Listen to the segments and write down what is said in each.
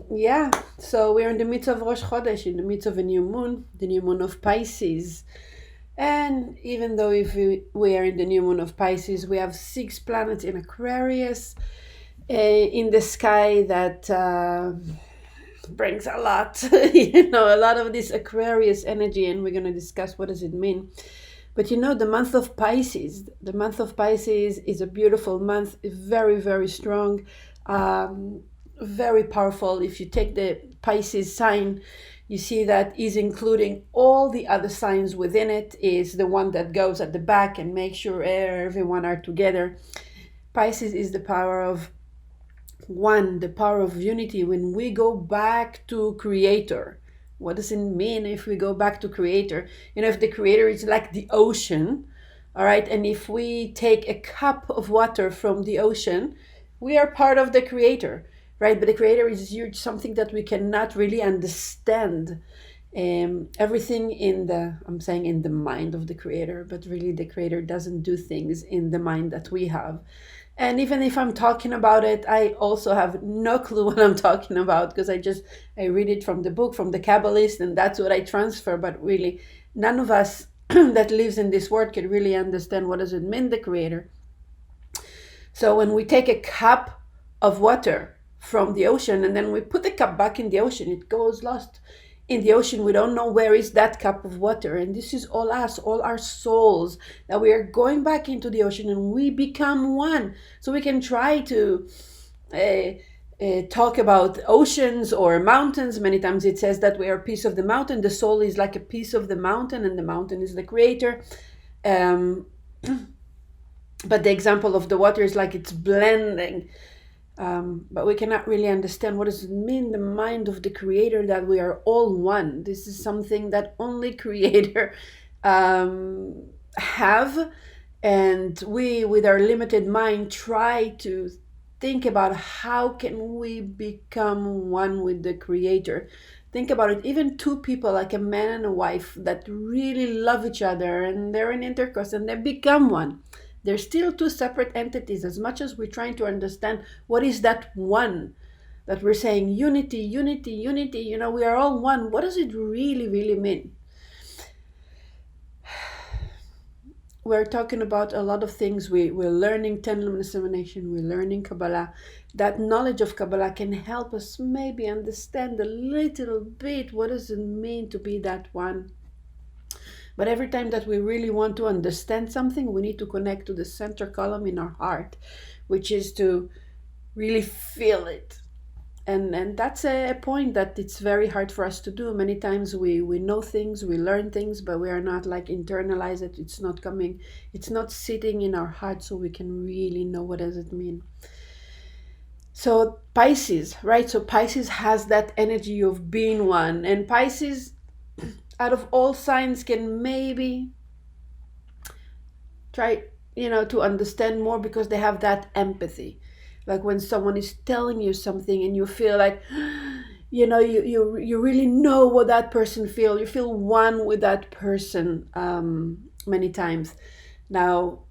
Yeah, so we're in the midst of Rosh Chodesh, in the midst of a new moon, the new moon of Pisces. And even though if we are in the new moon of Pisces, we have 6 planets in Aquarius in the sky that brings a lot, a lot of this Aquarius energy, and we're going to discuss what does it mean. But the month of Pisces is a beautiful month, very, very strong, um, very powerful. If you take the Pisces sign, you see that is including all the other signs within it, is the one that goes at the back and makes sure everyone are together. Pisces is the power of one, the power of unity. When we go back to Creator, what does it mean if we go back to Creator? If the Creator is like the ocean, all right, and if we take a cup of water from the ocean, we are part of the Creator, right? But the Creator is huge, something that we cannot really understand. Everything I'm saying in the mind of the Creator, but really the Creator doesn't do things in the mind that we have. And even if I'm talking about it, I also have no clue what I'm talking about, because I read it from the book, from the Kabbalist, and that's what I transfer. But really, none of us that lives in this world can really understand what does it mean, the Creator. So when we take a cup of water from the ocean and then we put the cup back in the ocean, it goes lost in the ocean. We don't know where is that cup of water. And this is all us, all our souls, that we are going back into the ocean and we become one. So we can try to talk about oceans or mountains. Many times it says that we are a piece of the mountain. The soul is like a piece of the mountain, and the mountain is the Creator. Um, but the example of the water is like it's blending. But we cannot really understand what does it mean, the mind of the Creator, that we are all one. This is something that only Creator have, and we, with our limited mind, try to think about how can we become one with the Creator. Think about it. Even two people, like a man and a wife, that really love each other and they're in intercourse and they become one. They're still two separate entities. As much as we're trying to understand what is that one, that we're saying unity, unity, unity, we are all one. What does it really, really mean? We're talking about a lot of things. We're learning 10 luminous emanation, we're learning Kabbalah. That knowledge of Kabbalah can help us maybe understand a little bit what does it mean to be that one. But every time that we really want to understand something, we need to connect to the center column in our heart, which is to really feel it. And that's a point that it's very hard for us to do. Many times we know things, we learn things, but we are not like internalize it. It's not coming, it's not sitting in our heart, so we can really know what does it mean. So Pisces, right? So Pisces has that energy of being one, and Pisces, out of all signs, can maybe try to understand more, because they have that empathy. Like when someone is telling you something and you feel like you really know what that person feels. You feel one with that person many times. Now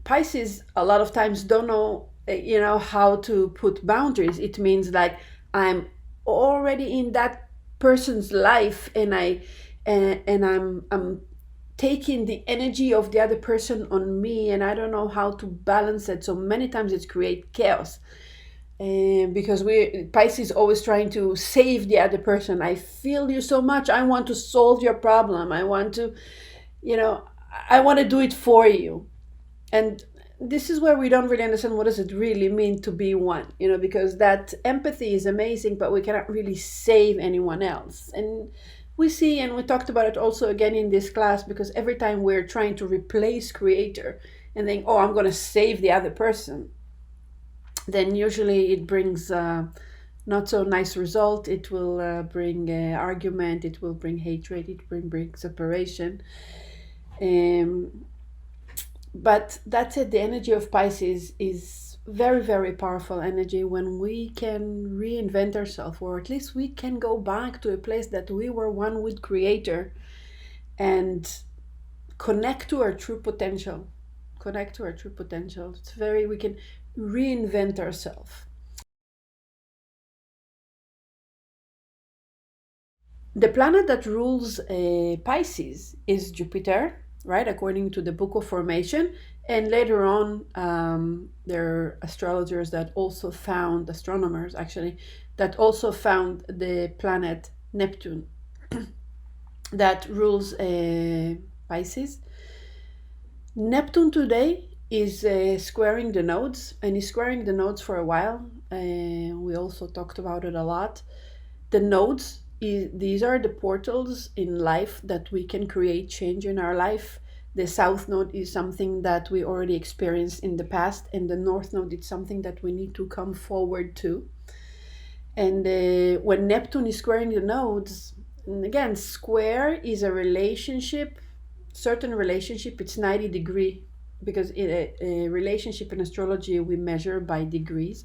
Pisces a lot of times don't know how to put boundaries. It means like I'm already in that person's life, and I'm taking the energy of the other person on me, and I don't know how to balance it. So many times it creates chaos. Because Pisces always trying to save the other person. I feel you so much. I want to solve your problem. I want to, I want to do it for you. And this is where we don't really understand what does it really mean to be one, because that empathy is amazing, but we cannot really save anyone else. And we see, and we talked about it also again in this class, because every time we're trying to replace Creator and think, oh, I'm going to save the other person, then usually it brings not so nice result. It will bring argument, it will bring hatred, it will bring separation. But that's it. The energy of Pisces is very, very powerful energy when we can reinvent ourselves, or at least we can go back to a place that we were one with Creator and connect to our true potential. Connect to our true potential. We can reinvent ourselves. The planet that rules Pisces is Jupiter, right, according to the Book of Formation. And later on, there are astrologers that also found, astronomers actually, that also found the planet Neptune that rules Pisces. Neptune today is squaring the nodes, and is squaring the nodes for a while. We also talked about it a lot. The nodes, these are the portals in life that we can create change in our life. The south node is something that we already experienced in the past, and the north node is something that we need to come forward to. And when Neptune is squaring the nodes, and again, square is a relationship, certain relationship, it's 90-degree, because in a relationship in astrology we measure by degrees.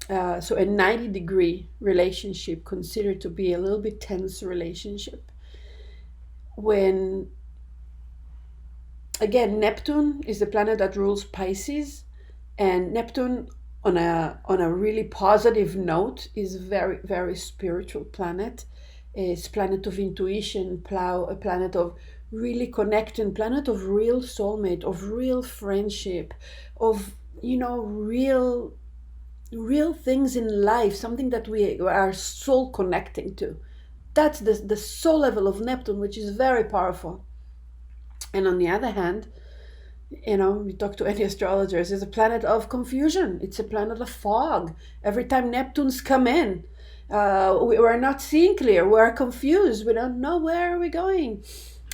So a 90-degree relationship considered to be a little bit tense relationship. When, again, Neptune is the planet that rules Pisces, and Neptune on a really positive note is very, very spiritual planet. It's planet of intuition, a planet of really connecting, planet of real soulmate, of real friendship, of real things in life, something that we are soul connecting to. That's the soul level of Neptune, which is very powerful. And on the other hand, we talk to any astrologers, it's a planet of confusion. It's a planet of fog. Every time Neptunes come in, we're not seeing clear. We're confused. We don't know where are we going.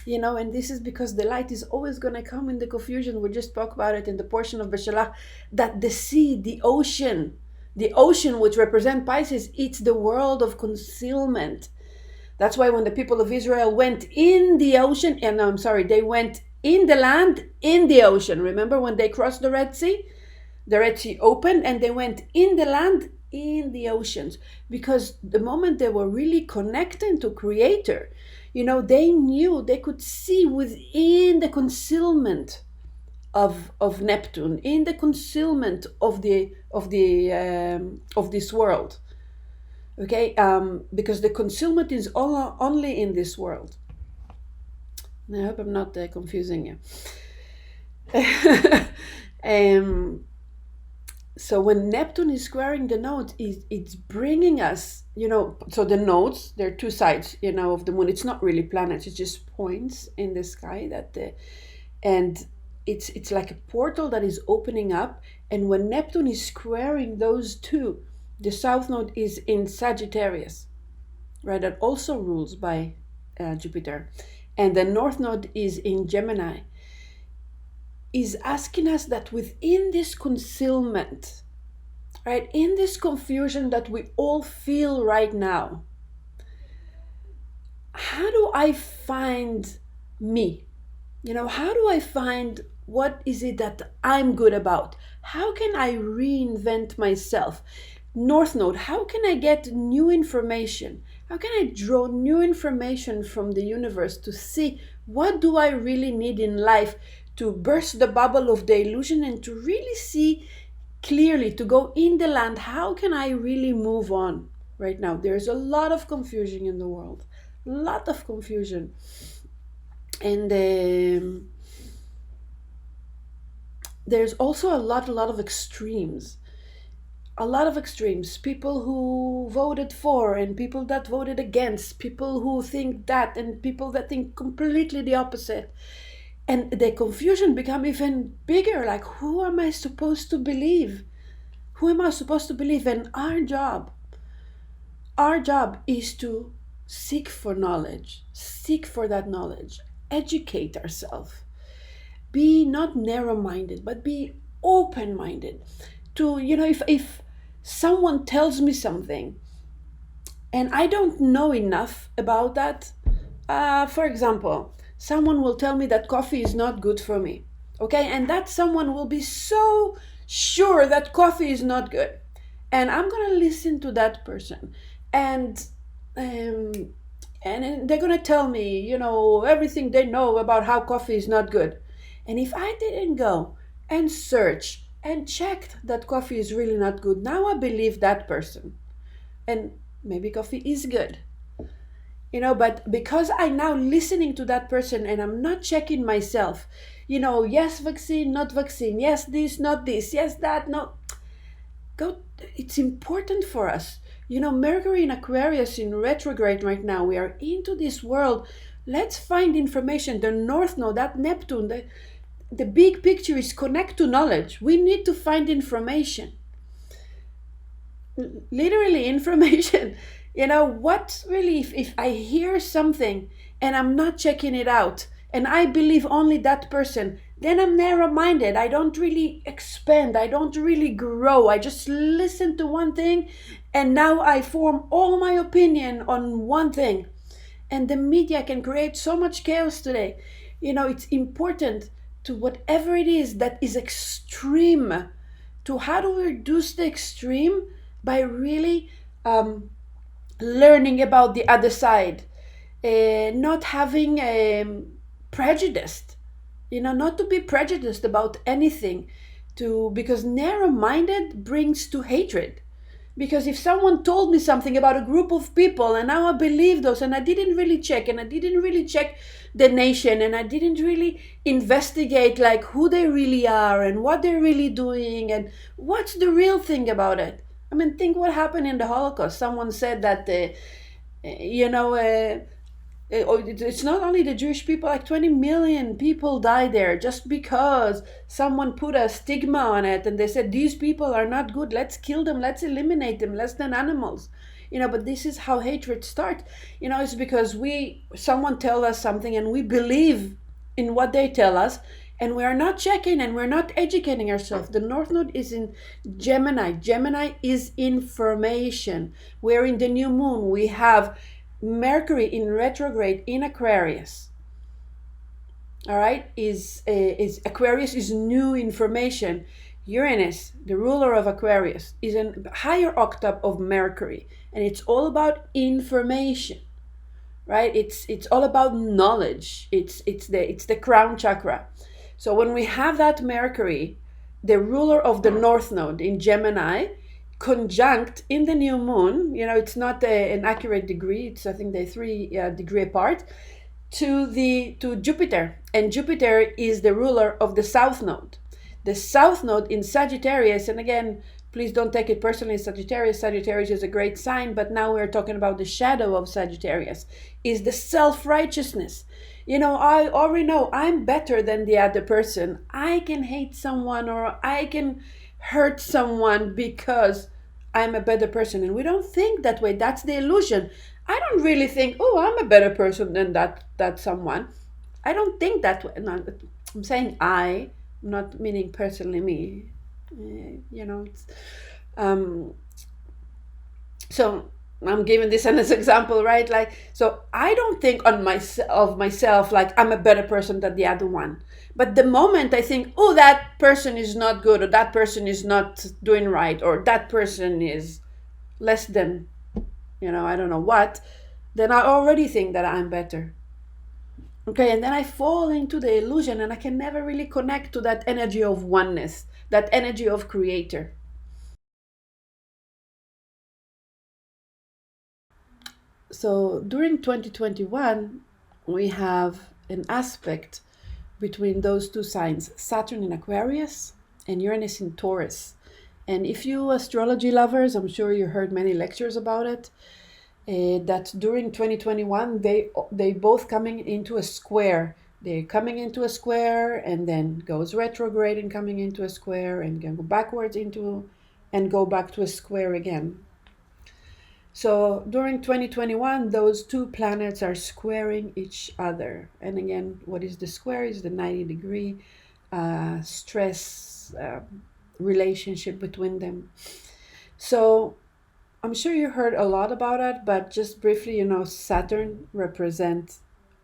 And this is because the light is always going to come in the confusion. We just spoke about it in the portion of Beshalach, that the sea, the ocean which represent Pisces, it's the world of concealment. That's why when the people of Israel went in the ocean, they went in the land, in the ocean. Remember when they crossed the Red Sea? The Red Sea opened and they went in the land, in the oceans. Because the moment they were really connecting to Creator, they knew, they could see within the concealment of Neptune, in the concealment of this world. Okay, because the concealment is only in this world. I hope I'm not confusing you. So when Neptune is squaring the nodes, it's bringing us, so the nodes, there are two sides, of the moon. It's not really planets, it's just points in the sky and it's like a portal that is opening up. And when Neptune is squaring those two, the south node is in Sagittarius, right? That also rules by Jupiter. And the north node is in Gemini. Is asking us that within this concealment, right, in this confusion that we all feel right now, how do I find me? How do I find what is it that I'm good about? How can I reinvent myself? North Node, how can I get new information? How can I draw new information from the universe to see what do I really need in life to burst the bubble of the illusion and to really see clearly, to go in the land? How can I really move on right now? There's a lot of confusion in the world, a lot of confusion. And there's also a lot of extremes. People who voted for and people that voted against, people who think that and people that think completely the opposite. And the confusion become even bigger, like who am I supposed to believe? And our job is to seek for knowledge, seek for that knowledge, educate ourselves. Be not narrow-minded, but be open-minded. To, if someone tells me something and I don't know enough about that, for example, someone will tell me that coffee is not good for me, okay? And that someone will be so sure that coffee is not good. And I'm going to listen to that person. And they're going to tell me, everything they know about how coffee is not good. And if I didn't go and search and checked that coffee is really not good, now I believe that person. And maybe coffee is good. But because I now listening to that person and I'm not checking myself, yes, vaccine, not vaccine, yes, this, not this, yes, that, no, go. It's important for us. Mercury in Aquarius in retrograde right now. We are into this world. Let's find information. The North Node, that Neptune, the big picture is connect to knowledge. We need to find information. Literally information. What really, if I hear something and I'm not checking it out and I believe only that person, then I'm narrow minded. I don't really expand. I don't really grow. I just listen to one thing and now I form all my opinion on one thing. And the media can create so much chaos today. It's important to whatever it is that is extreme, to how to reduce the extreme by really learning about the other side, not having prejudiced, not to be prejudiced about anything, because narrow-minded brings to hatred. Because if someone told me something about a group of people and now I believe those and I didn't really check and I didn't really check the nation and I didn't really investigate like who they really are and what they're really doing and what's the real thing about it. I mean, think what happened in the Holocaust. Someone said that, it's not only the Jewish people, like 20 million people died there just because someone put a stigma on it and they said, these people are not good, let's kill them, let's eliminate them, less than animals. But this is how hatred starts. It's because someone tell us something and we believe in what they tell us and we are not checking and we're not educating ourselves. The North Node is in Gemini. Gemini is information. We're in the new moon. We have Mercury in retrograde in Aquarius. All right, is Aquarius is new information. Uranus, the ruler of Aquarius, is a higher octave of Mercury, and it's all about information, right? It's all about knowledge. It's the crown chakra. So when we have that Mercury, the ruler of the North Node in Gemini, conjunct in the new moon, it's not an accurate degree, it's I think they're 3 degree apart, to Jupiter, and Jupiter is the ruler of the South Node. The South Node in Sagittarius, and again, please don't take it personally, Sagittarius is a great sign, but now we're talking about the shadow of Sagittarius, is the self-righteousness. I already know I'm better than the other person. I can hate someone or I can hurt someone because I'm a better person. And we don't think that way. That's the illusion. I don't really think, oh, I'm a better person than that someone. I don't think that way. No, I'm saying I'm not meaning personally me. So I'm giving this as an example, right? Like, so I don't think of myself like I'm a better person than the other one. But the moment I think, oh, that person is not good, or that person is not doing right, or that person is less than, I don't know what, then I already think that I'm better. Okay, and then I fall into the illusion and I can never really connect to that energy of oneness, that energy of creator. So during 2021, we have an aspect between those two signs, Saturn in Aquarius and Uranus in Taurus. And if you astrology lovers, I'm sure you heard many lectures about it, that during 2021, they both coming into a square. They're coming into a square and then goes retrograde and coming into a square and go backwards and go back to a square again. So during 2021, those two planets are squaring each other. And again, what is the square? Is the 90-degree stress relationship between them. So I'm sure you heard a lot about it, but just briefly, Saturn represents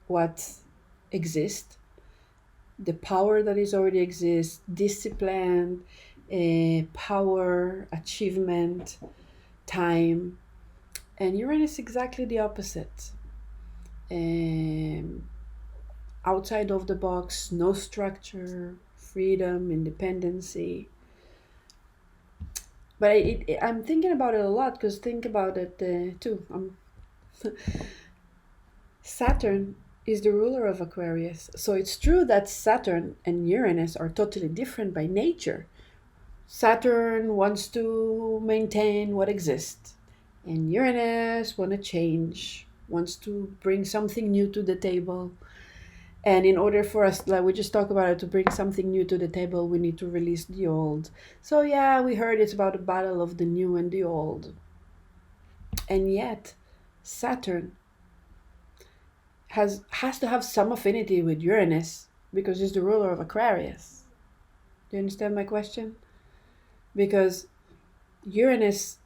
what exists, the power that is already exists, discipline, power, achievement, time. And Uranus is exactly the opposite. Outside of the box, no structure, freedom, independency. But I'm thinking about it a lot, because think about it too. Saturn is the ruler of Aquarius. So it's true that Saturn and Uranus are totally different by nature. Saturn wants to maintain what exists, and Uranus wants to change, wants to bring something new to the table. And in order for us, like we just talked about it, to bring something new to the table, we need to release the old. So yeah, we heard it's about a battle of the new and the old. And yet, Saturn has to have some affinity with Uranus because he's the ruler of Aquarius. Do you understand my question? Because Uranus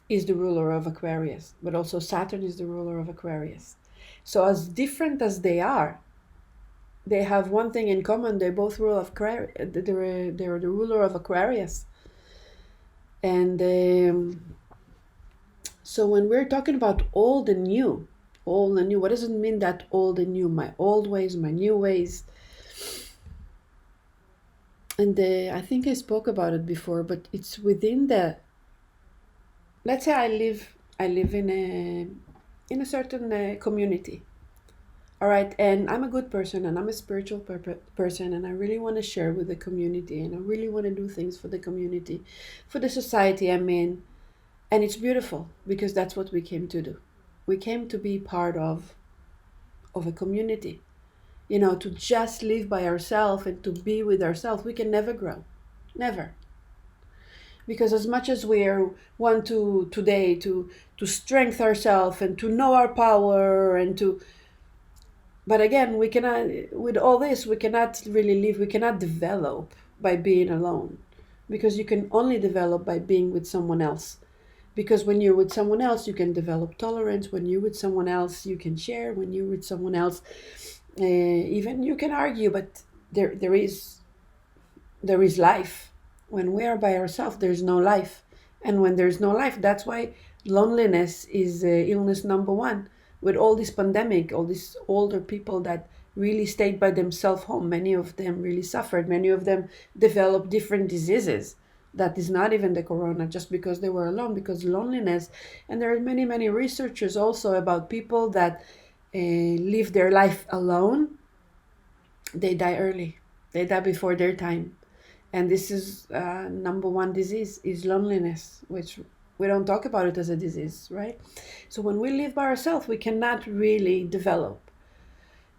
is the ruler of Aquarius, but also Saturn is the ruler of Aquarius. So as different as they are, they have one thing in common. They both rule of Aquarius. They're the ruler of Aquarius. And so when we're talking about old and new, what does it mean that old and new? My old ways, my new ways. And I think I spoke about it before, but it's within the. Let's say I live in a certain community. All right, and I'm a good person and I'm a spiritual person, and I really want to share with the community, and I really want to do things for the community, for the society I'm in. And it's beautiful because that's what we came to do. We came to be part of a community. To just live by ourselves and to be with ourselves, we can never grow. Never. Because as much as we want to today to strengthen ourselves and to know our power and to, but again, we cannot, with all this, we cannot really live, we cannot develop by being alone, because you can only develop by being with someone else. Because when you're with someone else, you can develop tolerance. When you're with someone else, you can share. When you're with someone else, even you can argue, but there is life. When we are by ourselves, there's no life. And when there's no life, that's why loneliness is illness number one. With all this pandemic, all these older people that really stayed by themselves home, many of them really suffered. Many of them developed different diseases. That is not even the corona, just because they were alone, because loneliness. And there are many, many researchers also about people that live their life alone. They die early. They die before their time. And this is number one disease, is loneliness, which we don't talk about it as a disease, right? So when we live by ourselves, we cannot really develop.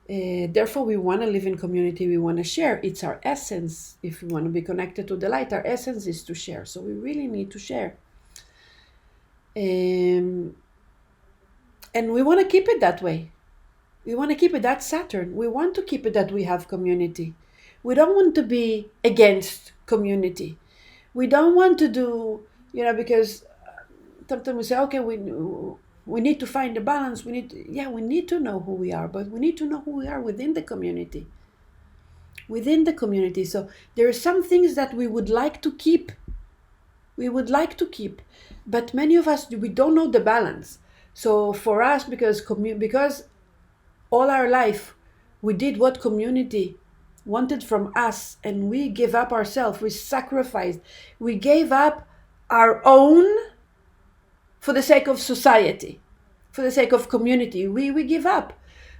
Therefore, we want to live in community. We want to share. It's our essence. If we want to be connected to the light, our essence is to share. So we really need to share. And we want to keep it that way. We want to keep it. That's Saturn. We want to keep it that we have community. We don't want to be against community. We don't want to do, because sometimes we say, okay, we need to find the balance. We need to know who we are, but we need to know who we are within the community. Within the community. So there are some things that we would like to keep. But many of us, we don't know the balance. So for us, because all our life we did what community wanted from us, and we gave up ourselves, we sacrificed, we gave up our own for the sake of society, for the sake of community. We give up.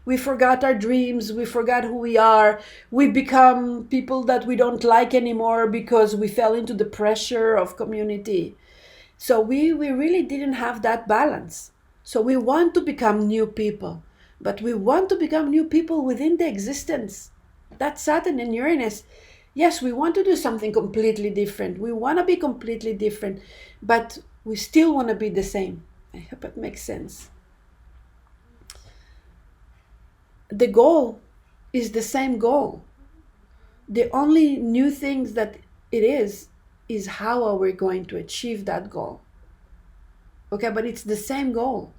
We forgot our dreams, we forgot who we are, we become people that we don't like anymore because we fell into the pressure of community. So we really didn't have that balance. So we want to become new people, but we want to become new people within the existence. That's Saturn and Uranus. Yes, we want to do something completely different. We want to be completely different, but we still want to be the same. I hope it makes sense. The goal is the same goal. The only new things that it is how are we going to achieve that goal. Okay, but it's the same goal.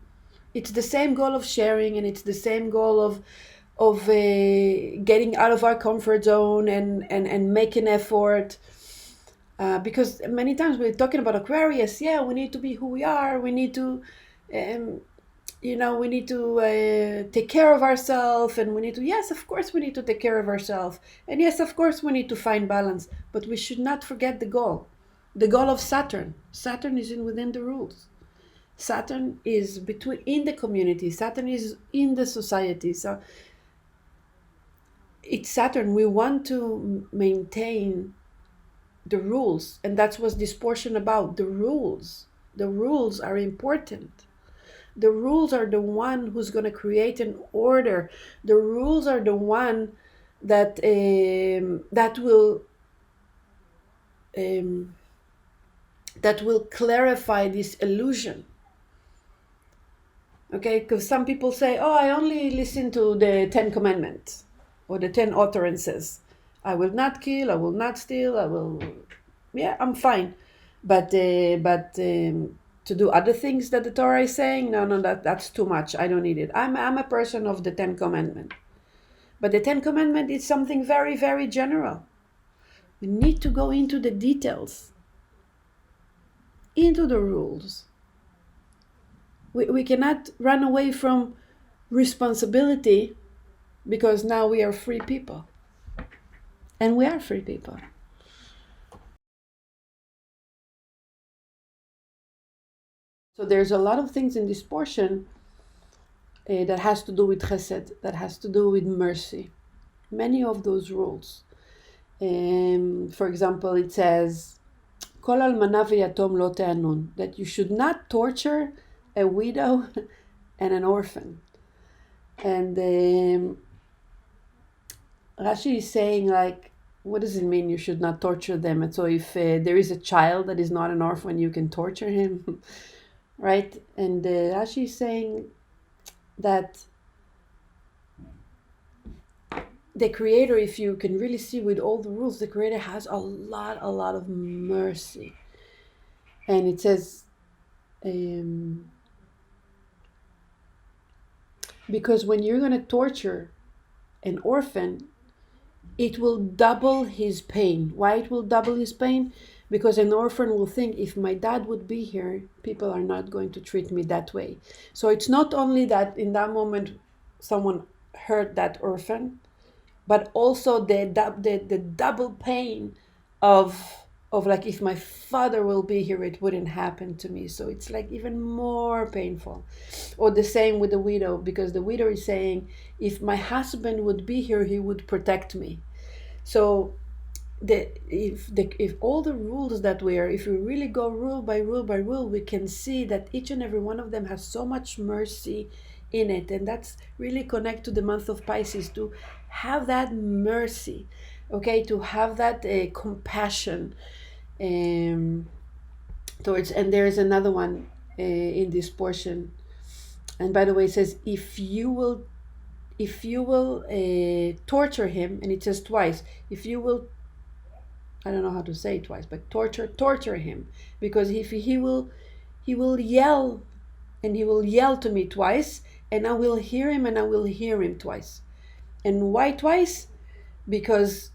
It's the same goal of sharing, and it's the same goal of getting out of our comfort zone and making effort. Because many times we're talking about Aquarius, we need to be who we are. We need to, we need to take care of ourselves, and we need to, yes, of course we need to take care of ourselves. And yes, of course we need to find balance, but we should not forget the goal of Saturn. Saturn is within the rules. Saturn is in the community. Saturn is in the society. So it's Saturn. We want to maintain the rules, and that's what this portion about. The rules. The rules are important. The rules are the one who's going to create an order. The rules are the one that will clarify this illusion. Okay, because some people say, "Oh, I only listen to the 10 Commandments or the 10 utterances. I will not kill. I will not steal. I will, yeah, I'm fine." But to do other things that the Torah is saying, no, that's too much. I don't need it. I'm a person of the 10 Commandments. But the 10 Commandments is something very, very general. We need to go into the details, into the rules. We cannot run away from responsibility because now we are free people. And we are free people. So there's a lot of things in this portion that has to do with chesed, that has to do with mercy. Many of those rules. For example, it says, Kol almana veyatom lo te'anun, that you should not torture a widow and an orphan. And Rashi is saying, like, what does it mean you should not torture them? And so if there is a child that is not an orphan, you can torture him, right? And Rashi is saying that the Creator, if you can really see with all the rules, the Creator has a lot of mercy. And it says, because when you're going to torture an orphan, it will double his pain. Why it will double his pain? Because an orphan will think, if my dad would be here, people are not going to treat me that way. So it's not only that in that moment someone hurt that orphan, but also the double pain of like, if my father will be here, it wouldn't happen to me. So it's like even more painful. Or the same with the widow, because the widow is saying, if my husband would be here, he would protect me. So if all the rules that if we really go rule by rule, we can see that each and every one of them has so much mercy in it. And that's really connect to the month of Pisces, to have that mercy, okay, to have that compassion towards. And there is another one in this portion, and by the way, it says, if you will torture him, and it says twice, if you will, I don't know how to say it twice, but torture him, because if he will yell, and he will yell to me twice, and I will hear him, and I will hear him twice. And why twice? Because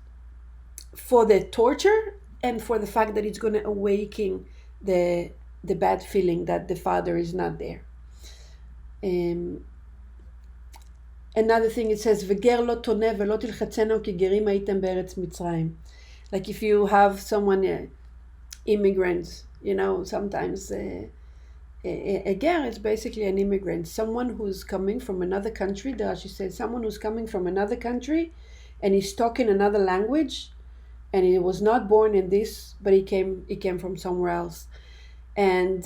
for the torture, and for the fact that it's going to awaken the bad feeling that the father is not there. Another thing, it says, "V'ger lo toneh v'lo tilchatzenu ki gerim haytem be'eretz Mitzrayim." Like if you have someone, immigrants, sometimes a ger is basically an immigrant, someone who's coming from another country. The Rashi says, someone who's coming from another country and he's talking another language, and he was not born in this, but he came from somewhere else. And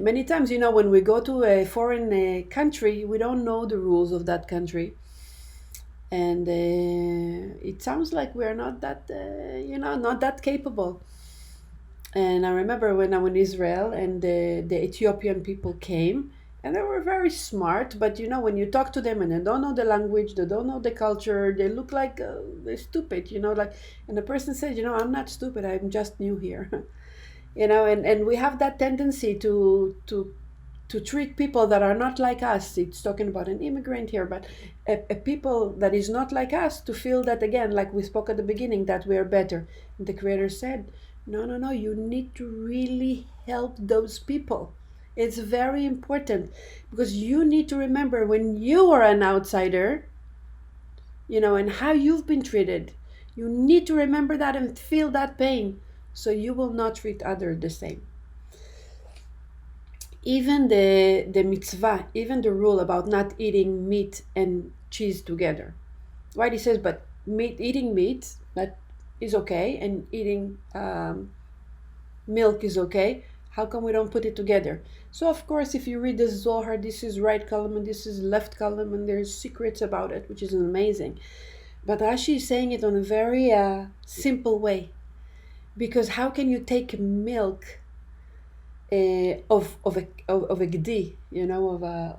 many times, when we go to a foreign country, we don't know the rules of that country. And it sounds like we're not that, not that capable. And I remember when I was in Israel, and the Ethiopian people came, and they were very smart, but when you talk to them and they don't know the language, they don't know the culture, they look like they're stupid, and the person said, I'm not stupid, I'm just new here. And we have that tendency to treat people that are not like us. It's talking about an immigrant here, but a people that is not like us, to feel that, again, like we spoke at the beginning, that we are better. And the Creator said, no, you need to really help those people. It's very important, because you need to remember when you are an outsider, and how you've been treated. You need to remember that and feel that pain, so you will not treat others the same. even the mitzvah, even the rule about not eating meat and cheese together. Right? He says, but eating meat, that is okay, and eating milk is okay. How come we don't put it together? So of course, if you read the Zohar, this is right column and this is left column, and there's secrets about it, which is amazing. But Rashi is saying it on a very simple way, because how can you take milk of a gdi, of a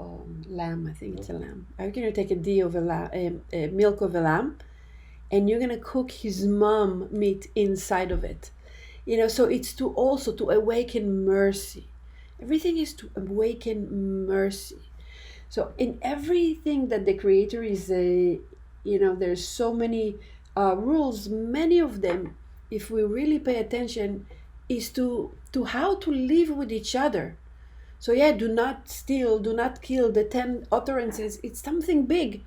lamb? I think it's a lamb. How can you take a d of a lamb, milk of a lamb, and you're gonna cook his mom meat inside of it? So it's to also to awaken mercy. Everything is to awaken mercy. So in everything that the Creator is, there's so many rules. Many of them, if we really pay attention, is to how to live with each other. So yeah, do not steal, do not kill, the 10 utterances. It's something big,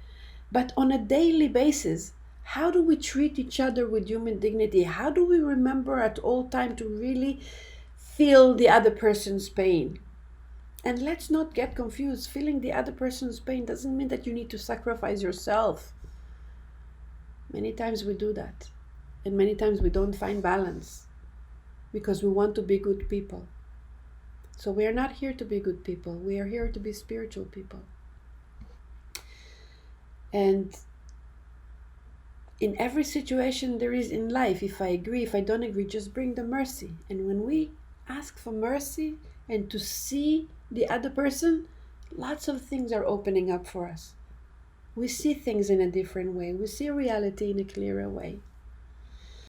but on a daily basis, how do we treat each other with human dignity? How do we remember at all time to really feel the other person's pain? And let's not get confused. Feeling the other person's pain doesn't mean that you need to sacrifice yourself. Many times we do that. And many times we don't find balance because we want to be good people. So we are not here to be good people. We are here to be spiritual people. And in every situation there is in life, if I agree, if I don't agree, just bring the mercy. And when we ask for mercy and to see the other person, lots of things are opening up for us. We see things in a different way. We see reality in a clearer way.